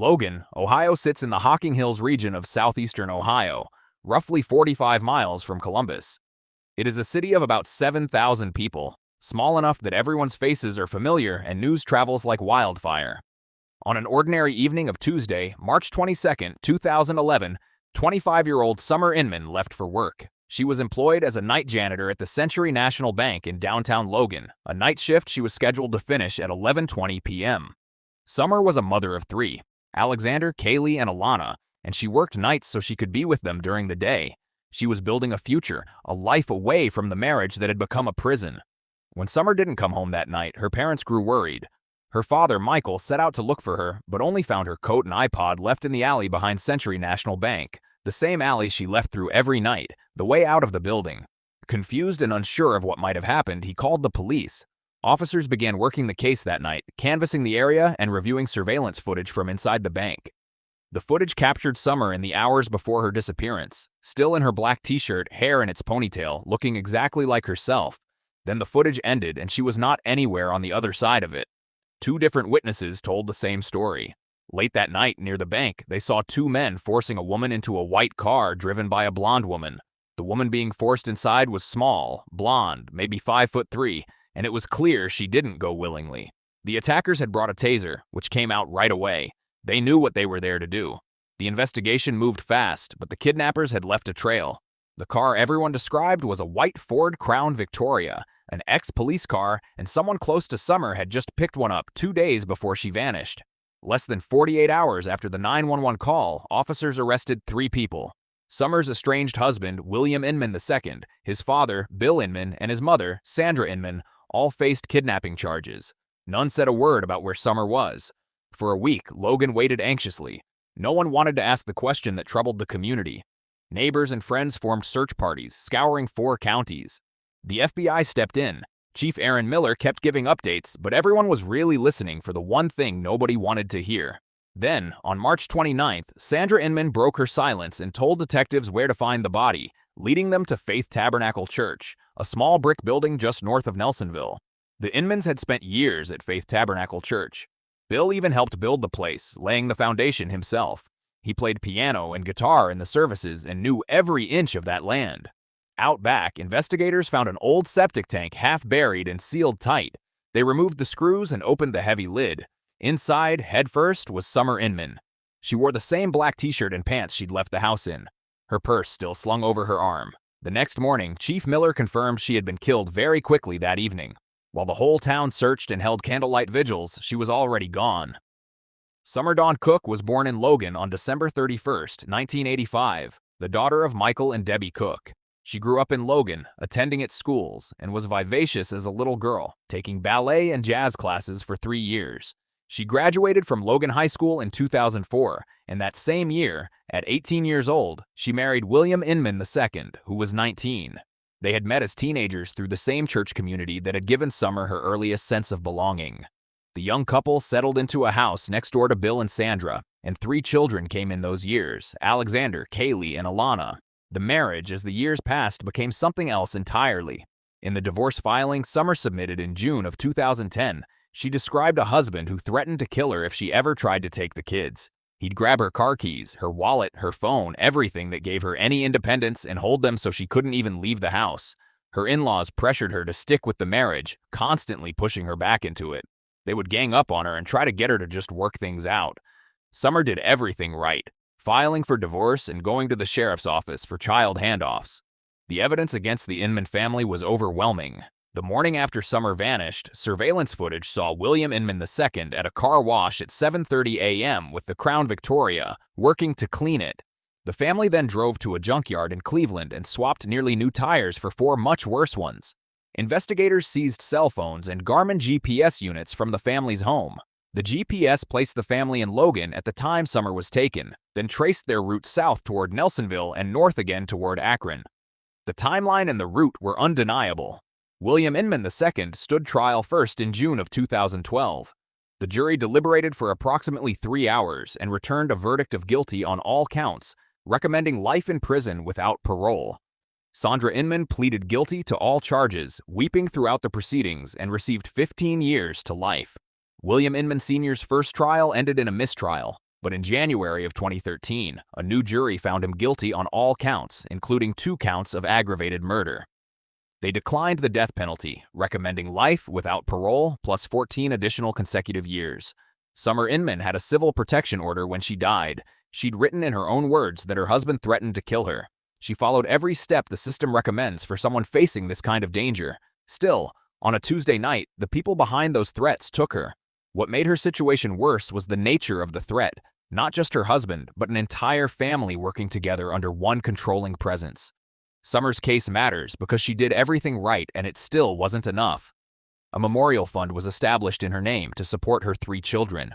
Logan, Ohio sits in the Hocking Hills region of southeastern Ohio, roughly 45 miles from Columbus. It is a city of about 7,000 people, small enough that everyone's faces are familiar and news travels like wildfire. On an ordinary evening of Tuesday, March 22, 2011, 25-year-old Summer Inman left for work. She was employed as a night janitor at the Century National Bank in downtown Logan, a night shift she was scheduled to finish at 11:20 p.m. Summer was a mother of three, Alexander, Kaylee, and Alana, and she worked nights so she could be with them during the day. She was building a future, a life away from the marriage that had become a prison. When Summer didn't come home that night, her parents grew worried. Her father, Michael, set out to look for her, but only found her coat and iPod left in the alley behind Century National Bank, the same alley she left through every night, the way out of the building. Confused and unsure of what might have happened, he called the police. Officers began working the case that night, canvassing the area and reviewing surveillance footage from inside the bank. The footage captured Summer in the hours before her disappearance, still in her black t-shirt, hair in its ponytail, looking exactly like herself. Then the footage ended and she was not anywhere on the other side of it. Two different witnesses told the same story. Late that night, near the bank, they saw two men forcing a woman into a white car driven by a blonde woman. The woman being forced inside was small, blonde, maybe 5'3", and it was clear she didn't go willingly. The attackers had brought a taser, which came out right away. They knew what they were there to do. The investigation moved fast, but the kidnappers had left a trail. The car everyone described was a white Ford Crown Victoria, an ex-police car, and someone close to Summer had just picked one up 2 days before she vanished. Less than 48 hours after the 911 call, officers arrested 3 people. Summer's estranged husband, William Inman II, his father, Bill Inman, and his mother, Sandra Inman, all faced kidnapping charges. None said a word about where Summer was. For a week, Logan waited anxiously. No one wanted to ask the question that troubled the community. Neighbors and friends formed search parties, scouring 4 counties. The FBI stepped in. Chief Aaron Miller kept giving updates, but everyone was really listening for the one thing nobody wanted to hear. Then, on March 29th, Sandra Inman broke her silence and told detectives where to find the body, leading them to Faith Tabernacle Church, a small brick building just north of Nelsonville. The Inmans had spent years at Faith Tabernacle Church. Bill even helped build the place, laying the foundation himself. He played piano and guitar in the services and knew every inch of that land. Out back, investigators found an old septic tank half buried and sealed tight. They removed the screws and opened the heavy lid. Inside, headfirst, was Summer Inman. She wore the same black t-shirt and pants she'd left the house in, her purse still slung over her arm. The next morning, Chief Miller confirmed she had been killed very quickly that evening. While the whole town searched and held candlelight vigils, she was already gone. Summer Dawn Cook was born in Logan on December 31, 1985, the daughter of Michael and Debbie Cook. She grew up in Logan, attending its schools, and was vivacious as a little girl, taking ballet and jazz classes for 3 years. She graduated from Logan High School in 2004, and that same year, at 18 years old, she married William Inman II, who was 19. They had met as teenagers through the same church community that had given Summer her earliest sense of belonging. The young couple settled into a house next door to Bill and Sandra, and 3 children came in those years, Alexander, Kaylee, and Alana. The marriage, as the years passed, became something else entirely. In the divorce filing Summer submitted in June of 2010, she described a husband who threatened to kill her if she ever tried to take the kids. He'd grab her car keys, her wallet, her phone, everything that gave her any independence and hold them so she couldn't even leave the house. Her in-laws pressured her to stick with the marriage, constantly pushing her back into it. They would gang up on her and try to get her to just work things out. Summer did everything right, filing for divorce and going to the sheriff's office for child handoffs. The evidence against the Inman family was overwhelming. The morning after Summer vanished, surveillance footage saw William Inman II at a car wash at 7:30 a.m. with the Crown Victoria, working to clean it. The family then drove to a junkyard in Cleveland and swapped nearly new tires for 4 much worse ones. Investigators seized cell phones and Garmin GPS units from the family's home. The GPS placed the family in Logan at the time Summer was taken, then traced their route south toward Nelsonville and north again toward Akron. The timeline and the route were undeniable. William Inman II stood trial first in June of 2012. The jury deliberated for approximately 3 hours and returned a verdict of guilty on all counts, recommending life in prison without parole. Sandra Inman pleaded guilty to all charges, weeping throughout the proceedings, and received 15 years to life. William Inman Sr.'s first trial ended in a mistrial. But in January of 2013, a new jury found him guilty on all counts, including 2 counts of aggravated murder. They declined the death penalty, recommending life without parole plus 14 additional consecutive years. Summer Inman had a civil protection order when she died. She'd written in her own words that her husband threatened to kill her. She followed every step the system recommends for someone facing this kind of danger. Still, on a Tuesday night, the people behind those threats took her. What made her situation worse was the nature of the threat. Not just her husband, but an entire family working together under one controlling presence. Summer's case matters because she did everything right and it still wasn't enough. A memorial fund was established in her name to support her 3 children.